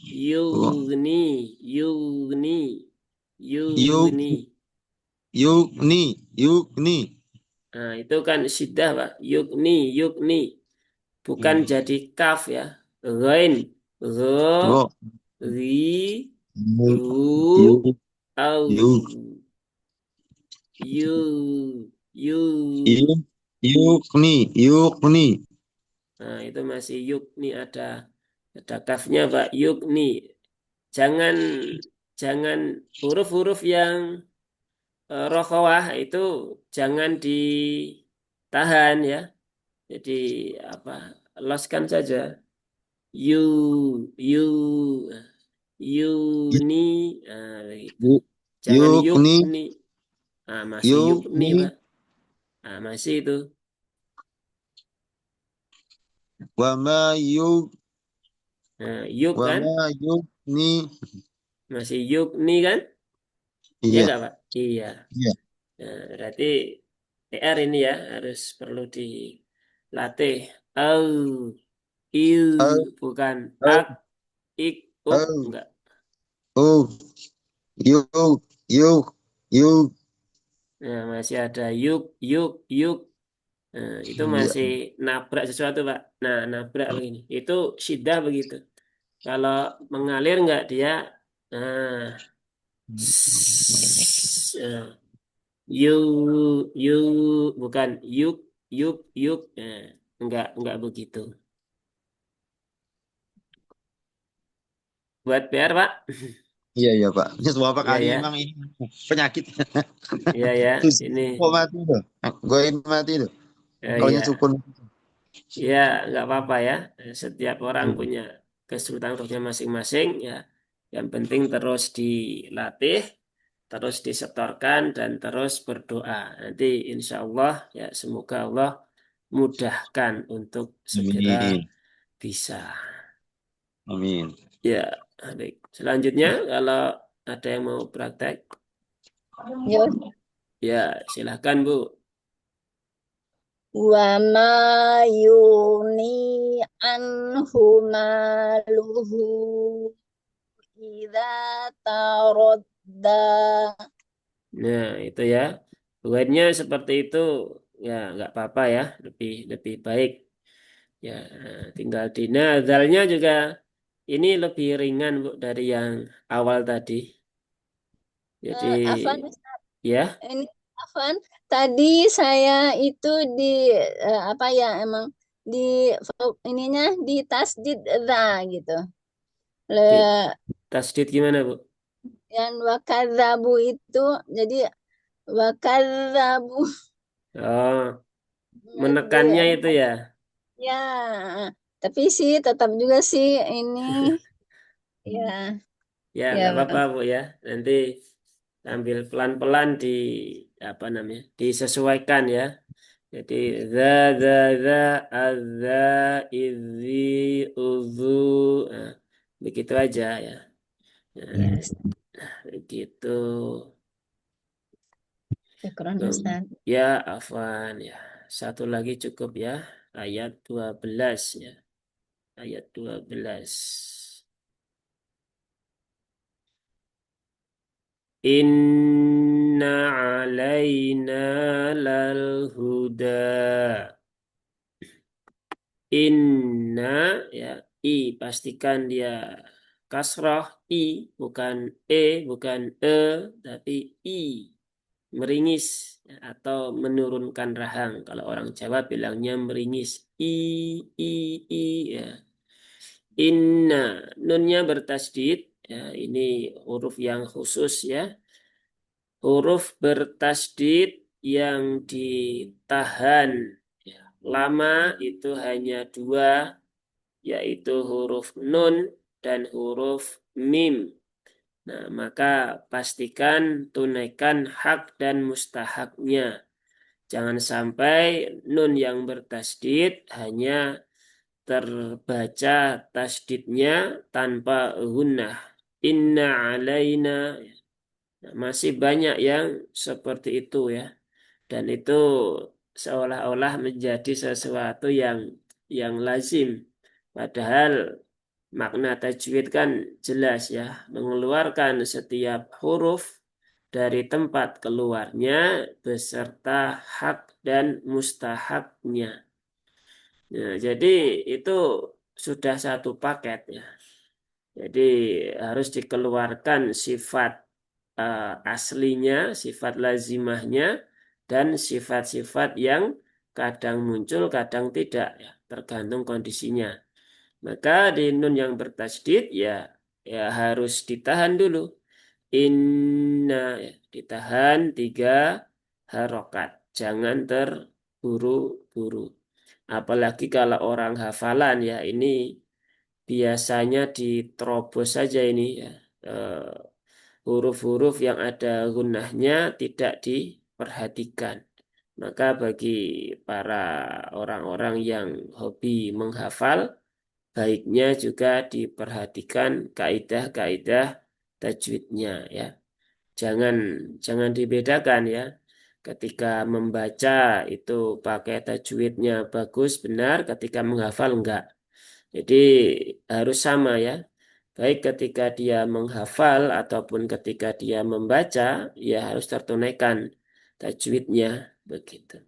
yu yugni, yugni, yu yugni. yugni yugni. Nah, itu kan syiddah, Pak. Yugni, yugni. Bukan jadi kaf ya. Ghain, gho, Ro ri, yu yu ru, yu au. Yu, yu yu. yugni yugni. Nah, itu masih yukni ada kafnya, Pak. Yukni. Jangan jangan huruf-huruf yang rokhawah itu jangan ditahan ya. Jadi apa? Loskan saja. You, yuni, nah, gitu. Yu Jangan yugni yukni. Ah, masih yukni, yugni Pak. Ah, masih itu. wa ma yug Nah, yuk wa kan? ma yugni. Masih yukni kan? Iya Iya, nggak, Pak? Iya. iya. Nah, berarti PR ini ya harus perlu dilatih. Au, iu, Oh, bukan oh, ak, ik, uk, oh, enggak. oh, yuk, yuk, yuk. Nah, masih ada yuk, yuk, yuk. Nah, itu Iya. masih nabrak sesuatu, Pak. Nah, nabrak begini. Itu syiddah begitu. Kalau mengalir enggak dia, nah, nah, yuk, bukan yuk, yuk, yuk. Nah, enggak begitu. Buat PR, Pak. Iya, iya, Pak. Ini beberapa Iya kali memang ya, ini penyakit. iya ya. Terus Ini, kok mati tuh? Gue mati tuh. ya, Kalaunya ya. sukun. Ya, nggak apa-apa ya. Setiap orang punya kesulitan rohnya masing-masing ya. Yang penting terus dilatih, terus disetorkan dan terus berdoa. Nanti insya Allah ya semoga Allah mudahkan untuk segera Amin. bisa. Amin. Ya, baik. Selanjutnya kalau ada yang mau praktek, Ya, ya silahkan Bu. wa ma yuni anhu maluhu idza tarodda. Nah, itu ya. Buatnya seperti itu ya nggak apa-apa ya, lebih lebih baik. Ya, tinggal di nazalnya juga ini lebih ringan Bu dari yang awal tadi. Jadi Afan, ya, ini Afan, tadi saya itu di apa ya, emang di ininya di tasdid za gitu. Le, di tasdid gimana Bu? yang wakadzabu itu jadi wakadzabu Oh, di menekannya itu ya. ya, tapi sih tetap juga sih ini ya, Ya, nggak ya apa-apa Bu ya. Nanti sambil pelan-pelan di apa namanya? Disesuaikan ya. Jadi za za za azza izi uzu nah, begitu aja ya. Nah, ya, begitu. syukron Hmm, Ustaz. ya, afwan ya. Satu lagi cukup ya. Ayat 12 ya. Ayat 12. Inna alaina lal huda. Inna ya i pastikan dia kasrah i bukan bukan tapi i meringis ya, atau menurunkan rahang kalau orang Jawa bilangnya meringis i i ya inna nunnya bertasdid ya ini huruf yang khusus ya huruf bertasdid yang ditahan ya, lama itu hanya dua yaitu huruf nun dan huruf mim. Nah, maka pastikan tunaikan hak dan mustahaknya. Jangan sampai nun yang bertasdid hanya terbaca tasdidnya tanpa gunnah. Inna alaina. Nah, masih banyak yang seperti itu ya. Dan itu seolah-olah menjadi sesuatu yang lazim. Padahal makna tajwid kan jelas ya, mengeluarkan setiap huruf dari tempat keluarnya beserta hak dan mustahaknya. Nah, jadi itu sudah satu paket ya. Jadi harus dikeluarkan sifat aslinya, sifat lazimahnya, dan sifat-sifat yang kadang muncul, kadang tidak ya, tergantung kondisinya. Maka di nun yang bertasdid ya harus ditahan dulu. Inna ya, ditahan tiga harokat. Jangan terburu-buru. Apalagi kalau orang hafalan ya ini biasanya diterobos saja ini ya. Eh, huruf-huruf yang ada gunnahnya tidak diperhatikan. Maka bagi para orang-orang yang hobi menghafal, baiknya juga diperhatikan kaidah-kaidah tajwidnya ya. Jangan jangan dibedakan ya. Ketika membaca itu pakai tajwidnya bagus benar, ketika menghafal enggak. Jadi harus sama ya. Baik ketika dia menghafal ataupun ketika dia membaca, ya harus tertunaikan tajwidnya begitu.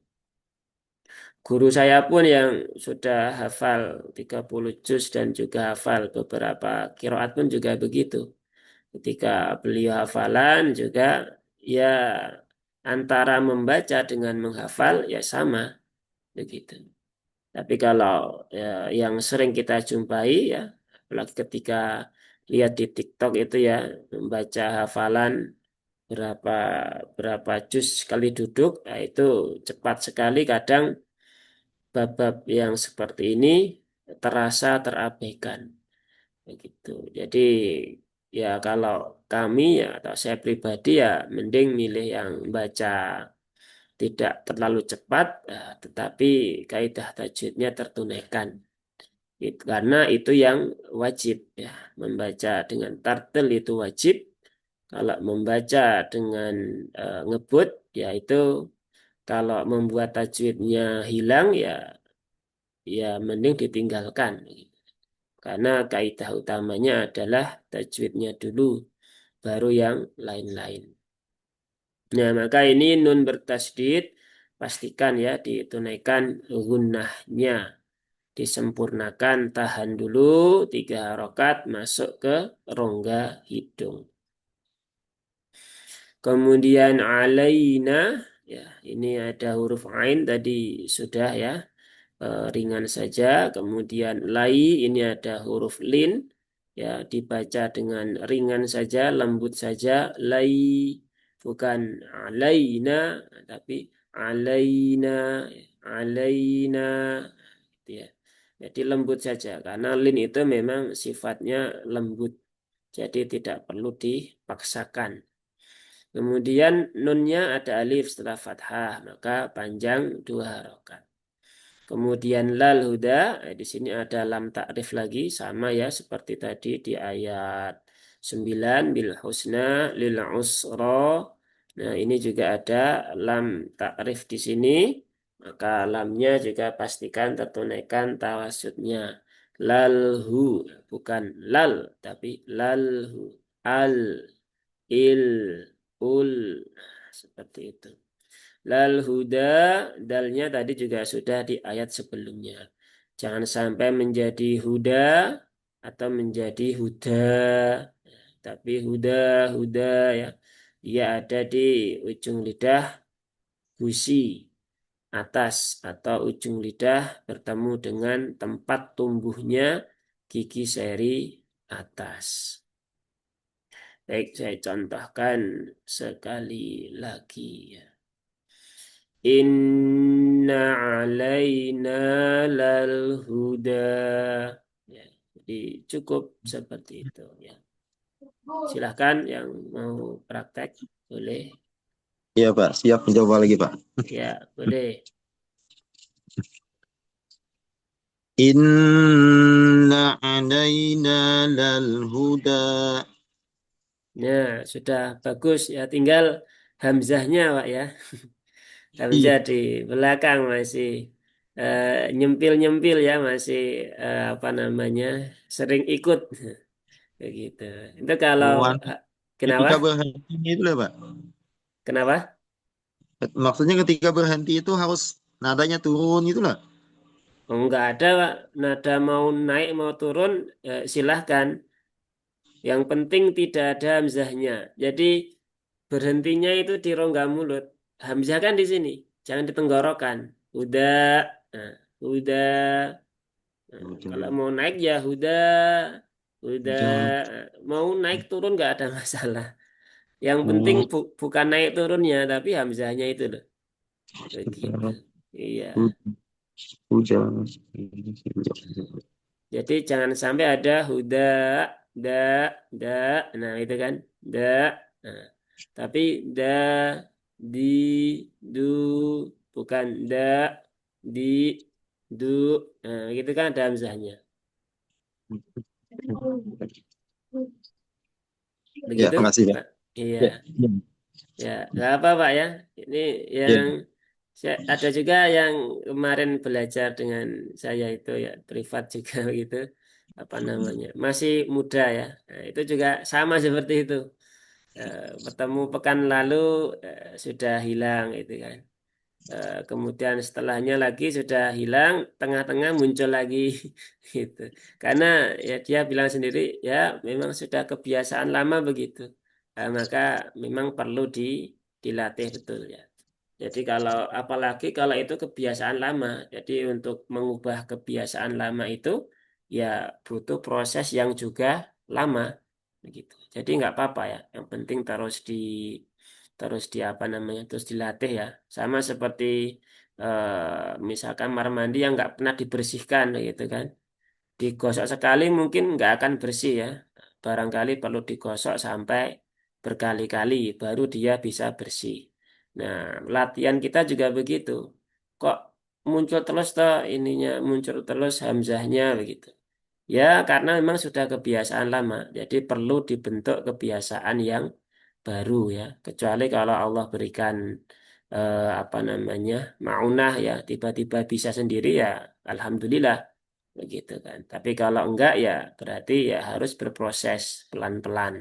Guru saya pun yang sudah hafal 30 juz dan juga hafal beberapa kiroat pun juga begitu. Ketika beliau hafalan juga ya antara membaca dengan menghafal ya sama begitu. Tapi kalau ya, yang sering kita jumpai ya, apalagi ketika lihat di TikTok itu ya, membaca hafalan berapa berapa juz sekali duduk, nah itu cepat sekali kadang bab-bab yang seperti ini terasa terabaikan begitu. Jadi ya kalau kami ya atau saya pribadi ya mending milih yang baca tidak terlalu cepat, tetapi kaidah tajwidnya tertunaikan. Karena itu yang wajib ya. Membaca dengan tartil itu wajib. Kalau membaca dengan ngebut ya itu Kalau membuat tajwidnya hilang ya mending ditinggalkan. Karena kaidah utamanya adalah tajwidnya dulu, baru yang lain-lain. Nah, maka ini nun bertasdid, pastikan ya ditunaikan gunnahnya, disempurnakan, tahan dulu 3 harokat, masuk ke rongga hidung. Kemudian alaina, ya ini ada huruf ain tadi sudah ya, ringan saja. Kemudian lai ini ada huruf lin, ya dibaca dengan ringan saja, lembut saja. Lai bukan alaina, tapi alaina, alaina, gitu ya. Jadi lembut saja karena lin itu memang sifatnya lembut, jadi tidak perlu dipaksakan. Kemudian nunnya ada alif setelah fathah, maka panjang 2 harokat. Kemudian lal huda, di sini ada lam takrif lagi, sama ya seperti tadi di ayat 9 bil husna lil usra. Nah, ini juga ada lam takrif di sini, maka lamnya juga pastikan tertunaikan tawasudnya. Lalhu, bukan lal, tapi lalhu. Al, il, ul. Nah, seperti itu. Lal huda, dalnya tadi juga sudah di ayat sebelumnya. Jangan sampai menjadi huda atau menjadi huda. Tapi huda, huda ya. Dia ada di ujung lidah gusi atas atau ujung lidah bertemu dengan tempat tumbuhnya gigi seri atas. Baik, saya contohkan sekali lagi ya. Inna alaina lal huda. Ya, jadi cukup seperti itu ya. Silahkan yang mau praktek boleh. Iya Pak, siap mencoba lagi Pak. Ya, boleh. Inna alaina lal huda. Nah, sudah bagus ya. Tinggal hamzahnya, Pak ya. Iya. Hamzah di belakang masih nyempil-nyempil ya, masih apa namanya, sering ikut. Begitu. Itu kalau Wan, kenapa? ketika berhenti itu lah Pak. Kenapa? Maksudnya ketika berhenti itu harus nadanya turun itu lah. Oh, enggak ada, Pak. Nada mau naik mau turun silahkan. Yang penting tidak ada hamzahnya. Jadi berhentinya itu di rongga mulut. Hamzah kan di sini, jangan di tenggorokan. Udah, nah, udah. Nah, kalau Huda, mau naik ya udah. huda, Mau naik turun nggak ada masalah. Yang penting oh, bukan naik turunnya, tapi hamzahnya itu loh. Begitu. huda, Iya. huda, Jadi jangan sampai ada huda, da, da. Nah, itu kan da. Nah, tapi da, di, du, bukan da, di, du. Nah, gitu kan ada hamzahnya. Ya, Begitu, makasih Pak. Pak? Iya. Ya, ya, Ya, nggak apa Pak ya. Ini ya. yang ada juga yang kemarin belajar dengan saya itu ya privat juga gitu. Apa namanya? Masih muda ya. Nah, itu juga sama seperti itu. Bertemu pekan lalu sudah hilang itu kan. Kemudian setelahnya lagi sudah hilang, tengah-tengah muncul lagi gitu. Karena ya dia bilang sendiri ya memang sudah kebiasaan lama begitu. Maka memang perlu dilatih betul ya. Jadi kalau apalagi kalau itu kebiasaan lama, jadi untuk mengubah kebiasaan lama itu ya butuh proses yang juga lama begitu. Jadi nggak apa-apa ya. Yang penting terus di apa namanya terus dilatih ya. Sama seperti misalkan kamar mandi yang nggak pernah dibersihkan gitu kan. Digosok sekali mungkin nggak akan bersih ya. Barangkali perlu digosok sampai berkali-kali baru dia bisa bersih. Nah, latihan kita juga begitu. Kok muncul terus toh ininya, muncul terus hamzahnya begitu. Ya, karena memang sudah kebiasaan lama. Jadi perlu dibentuk kebiasaan yang baru ya. Kecuali kalau Allah berikan apa namanya maunah ya tiba-tiba bisa sendiri ya alhamdulillah begitu kan. Tapi kalau enggak ya berarti ya harus berproses pelan-pelan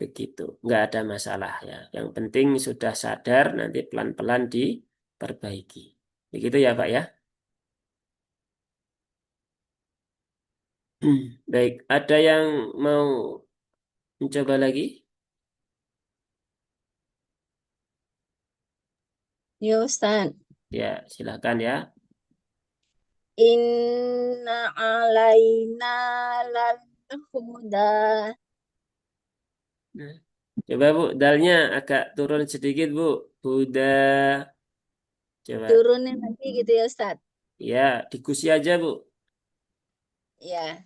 begitu. Enggak ada masalah ya. Yang penting sudah sadar nanti pelan-pelan diperbaiki. Begitu ya Pak ya. Baik, ada yang mau mencoba lagi? Ya Ustaz. Ya, silakan ya. Inna alaina lal huda. Nah, coba Bu, dalnya agak turun sedikit Bu. Huda, coba. Turunin lagi gitu ya Ustaz. Ya, dikusi aja Bu. Ya.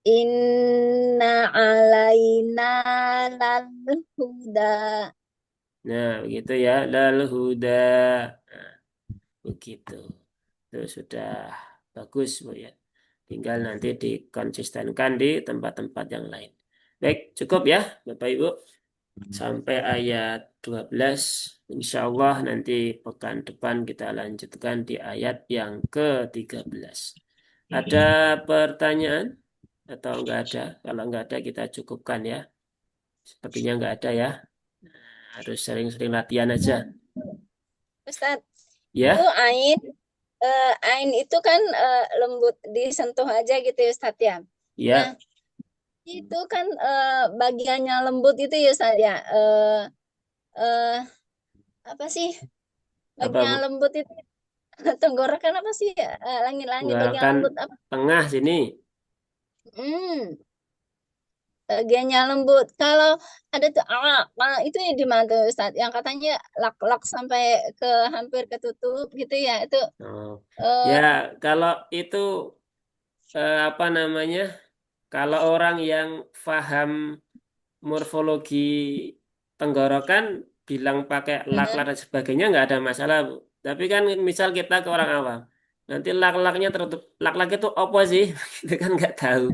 Inna alaina lal huda. Nah, begitu ya. Lal huda. Nah, begitu. Itu sudah bagus Bu ya. Tinggal nanti dikonsistenkan di tempat-tempat yang lain. Baik, cukup ya Bapak Ibu. Sampai ayat 12. Insya Allah nanti pekan depan kita lanjutkan di ayat yang ke-13. Ada pertanyaan atau enggak ada? Kalau enggak ada kita cukupkan ya. Sepertinya enggak ada ya. Harus sering-sering latihan aja. Ustaz, itu Ya, ain itu kan lembut disentuh aja gitu ya Ustaz ya. Nah, ya. itu kan bagiannya lembut itu ya Ustaz ya. Eh, apa sih Apa bagian Bu? lembut itu? Tenggorokan apa sih ya? Langit-langit bagian Tenggorokan lembut apa? tengah sini. Hmm, bagiannya lembut. Kalau ada tuh itu ya di mana tuh Ustaz? Yang katanya lak-lak sampai ke hampir ketutup gitu ya. Itu Oh. eh, Ya, kalau itu apa namanya? Kalau orang yang faham morfologi tenggorokan bilang pakai lak-lak dan sebagainya nggak ada masalah Bu. Tapi kan misal kita ke orang awam, nanti lak-laknya tertutup, lak-lak itu apa sih? Itu kan nggak tahu.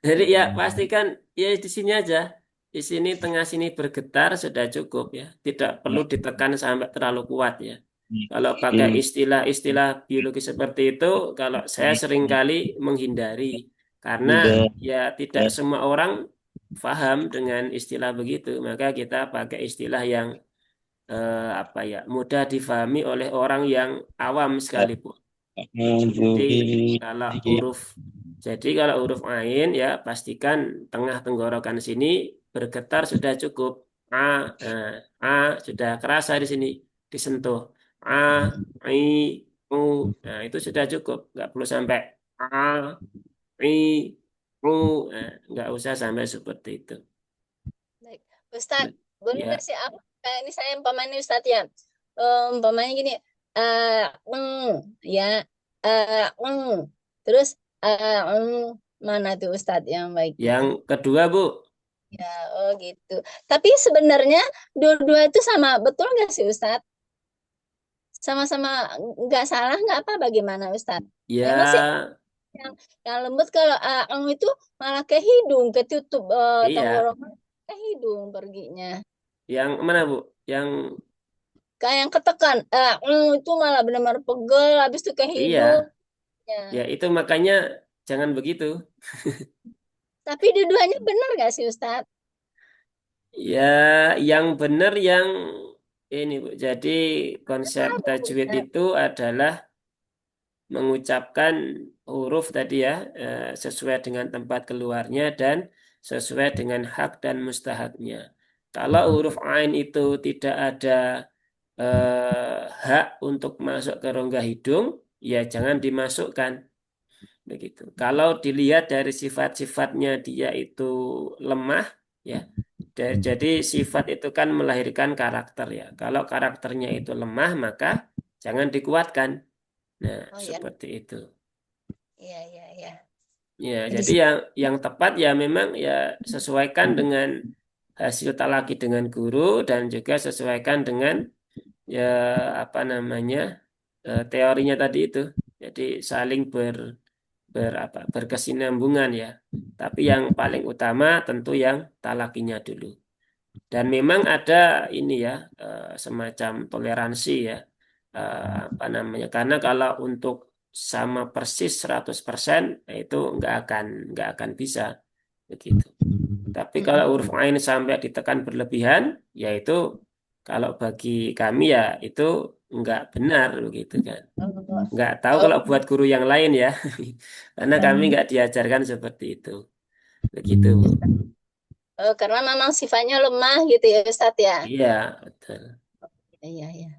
Jadi ya pastikan ya di sini aja, di sini tengah sini bergetar sudah cukup ya, tidak perlu ditekan sampai terlalu kuat ya. Kalau pakai istilah-istilah biologi seperti itu, kalau saya seringkali menghindari karena ya tidak semua orang paham dengan istilah begitu, maka kita pakai istilah yang apa ya mudah difahami oleh orang yang awam sekalipun. Jadi kalau huruf kalau huruf ain ya pastikan tengah tenggorokan sini bergetar sudah cukup. A, eh, A sudah kerasa di sini disentuh. A, I, U, nah itu sudah cukup. Nggak perlu sampai A, I, U, nggak usah sampai seperti itu. baik. Ustadz, boleh nggak Ya, sih apa? Kayak ini saya umpamanya Ustadz ya. Umpamanya gini, ya, terus mana tuh Ustadz yang baik gitu? yang kedua Bu, Ya, oh gitu. Tapi sebenarnya dua-dua itu sama, betul nggak sih Ustadz? Sama-sama nggak salah nggak apa bagaimana Ustadz? Memang sih ya yang, yang lembut kalau itu malah ke hidung, ketutup iya, tenggorokan ke hidung perginya. yang mana Bu? Yang Kayak yang ketekan, itu malah benar-benar pegel, habis itu ke hidung. iya, Ya. ya itu makanya jangan begitu. Tapi dua-duanya benar nggak sih Ustadz? Ya, yang benar yang ini Bu. Jadi konsep Apa tajwid Ustadz? itu adalah mengucapkan huruf tadi ya sesuai dengan tempat keluarnya dan sesuai dengan hak dan mustahaknya. Kalau huruf ain itu tidak ada hak untuk masuk ke rongga hidung, ya jangan dimasukkan begitu. Kalau dilihat dari sifat-sifatnya dia itu lemah, ya. Jadi sifat itu kan melahirkan karakter ya. Kalau karakternya itu lemah, maka jangan dikuatkan. Nah, Oh ya, seperti itu. iya iya iya. Ya, Jadi jadi yang tepat ya memang ya sesuaikan dengan hasil talaki dengan guru dan juga sesuaikan dengan ya apa namanya teorinya tadi itu. Jadi saling berkesinambungan ya. Tapi yang paling utama tentu yang talakinya dulu. Dan memang ada ini ya, semacam toleransi ya, apa namanya? Karena kalau untuk sama persis 100% itu nggak akan bisa begitu. Tapi kalau Mm-mm. huruf ain sampai ditekan berlebihan, yaitu kalau bagi kami ya itu nggak benar begitu kan. Oh, Nggak tahu oh, kalau buat guru yang lain ya, karena kami mm. nggak diajarkan seperti itu. Begitu, Bu. Karena memang sifatnya lemah gitu ya Ustadz ya. Iya, betul. Iya, iya.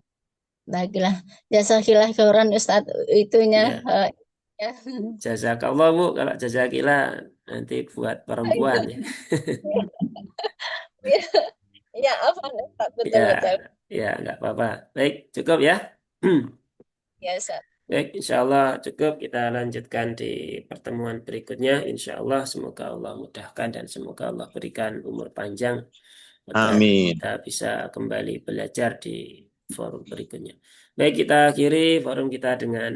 Baiklah. Jazakillah khairan Ustadz itunya. Ya, Ya. jazakallah Bu. Kalau jazakillah nanti buat perempuan ya. Iya, iya, afwan Ustadz, Ya, betul-betul. ya nggak apa-apa. Baik, cukup ya. Ya, Ustadz. Baik, insya Allah cukup. Kita lanjutkan di pertemuan berikutnya. Insya Allah, semoga Allah mudahkan dan semoga Allah berikan umur panjang agar Amin. kita bisa kembali belajar di forum berikutnya. Baik, kita akhiri forum kita dengan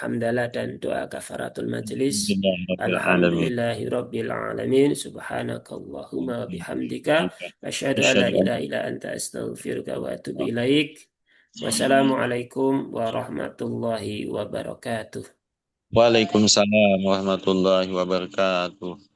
hamdalah dan doa kafaratul majelis. Alhamdulillahirrahmanirrahim. Alhamdulillahirabbil alamin. Subhanakallahumma wa bihamdika asyhadu an la Asyhadu an ilaha illa anta astaghfiruka wa atubu ilaik. Wassalamualaikum warahmatullahi wabarakatuh. Waalaikumsalam warahmatullahi wabarakatuh.